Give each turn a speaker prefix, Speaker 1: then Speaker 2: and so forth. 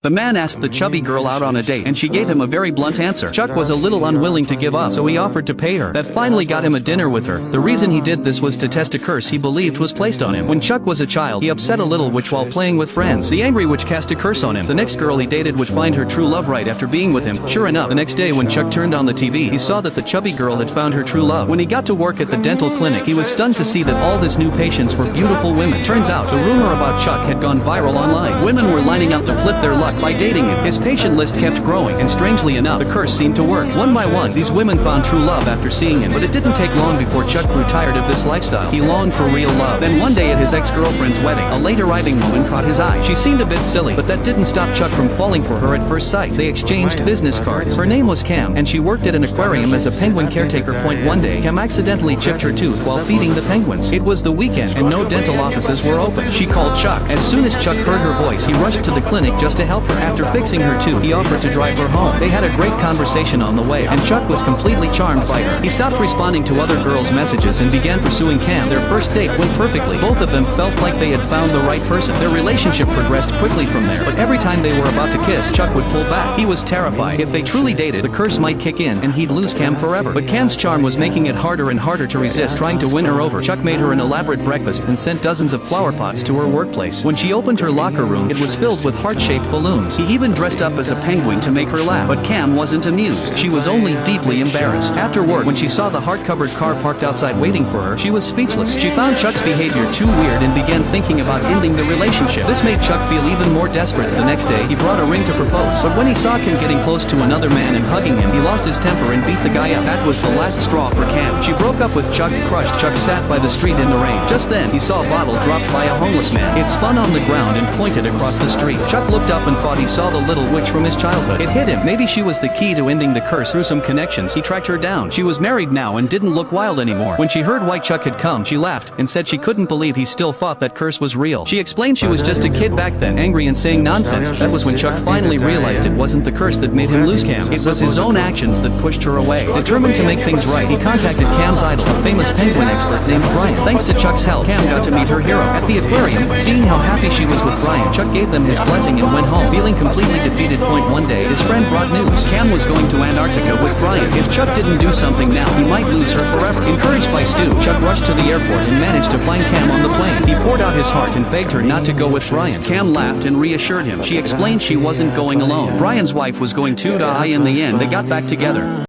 Speaker 1: The man asked the chubby girl out on a date and she gave him a very blunt answer. Chuck was a little unwilling to give up, so he offered to pay her. That finally got him a dinner with her. The reason he did this was to test a curse he believed was placed on him. When Chuck was a child, he upset a little witch while playing with friends. The angry witch cast a curse on him. The next girl he dated would find her true love right after being with him. Sure enough, the next day when Chuck turned on the TV, he saw that the chubby girl had found her true love. When he got to work at the dental clinic, he was stunned to see that all his new patients were beautiful women. Turns out, the rumor about Chuck had gone viral online. Women were lining up to flip their luck by dating him. His patient list kept growing, and strangely enough, the curse seemed to work. One by one, these women found true love after seeing him, but it didn't take long before Chuck grew tired of this lifestyle. He longed for real love. Then one day at his ex-girlfriend's wedding, a late arriving woman caught his eye. She seemed a bit silly, but that didn't stop Chuck from falling for her at first sight. They exchanged business cards. Her name was Cam, and she worked at an aquarium as a penguin caretaker. One day, Cam accidentally chipped her tooth while feeding the penguins. It was the weekend, and no dental offices were open. She called Chuck. As soon as Chuck heard her voice, he rushed to the clinic just to help her. After fixing her tooth, he offered to drive her home. They had a great conversation on the way, and Chuck was completely charmed by her. He stopped responding to other girls' messages and began pursuing Cam. Their first date went perfectly. Both of them felt like they had found the right person. Their relationship progressed quickly from there, but every time they were about to kiss, Chuck would pull back. He was terrified. If they truly dated, the curse might kick in, and he'd lose Cam forever. But Cam's charm was making it harder and harder to resist. Trying to win her over, Chuck made her an elaborate breakfast and sent dozens of flower pots to her workplace. When she opened her locker room, it was filled with heart-shaped balloons. He even dressed up as a penguin to make her laugh, but Cam wasn't amused. She was only deeply embarrassed. After work, when she saw the heart-covered car parked outside waiting for her, she was speechless. She found Chuck's behavior too weird and began thinking about ending the relationship. This made Chuck feel even more desperate. The next day, he brought a ring to propose, but when he saw Cam getting close to another man and hugging him, he lost his temper and beat the guy up. That was the last straw for Cam. She broke up with Chuck. Crushed, Chuck sat by the street in the rain. Just then, he saw a bottle dropped by a homeless man. It spun on the ground and pointed across the street. Chuck looked up and thought he saw the little witch from his childhood. It hit him. Maybe she was the key to ending the curse. Through some connections, he tracked her down. She was married now and didn't look wild anymore. When she heard why Chuck had come, she laughed and said she couldn't believe he still thought that curse was real. She explained she was just a kid back then, angry and saying nonsense. That was when Chuck finally realized it wasn't the curse that made him lose Cam. It was his own actions that pushed her away. Determined to make things right, he contacted Cam's idol, a famous penguin expert named Brian. Thanks to Chuck's help, Cam got to meet her hero. At the aquarium, seeing how happy she was with Brian, Chuck gave them his blessing and went home. Feeling completely defeated. One day, his friend brought news. Cam was going to Antarctica with Brian. If Chuck didn't do something now, he might lose her forever. Encouraged by Stu, Chuck rushed to the airport and managed to find Cam on the plane. He poured out his heart and begged her not to go with Brian. Cam laughed and reassured him. She explained she wasn't going alone. Brian's wife was going to die in the end. They got back together.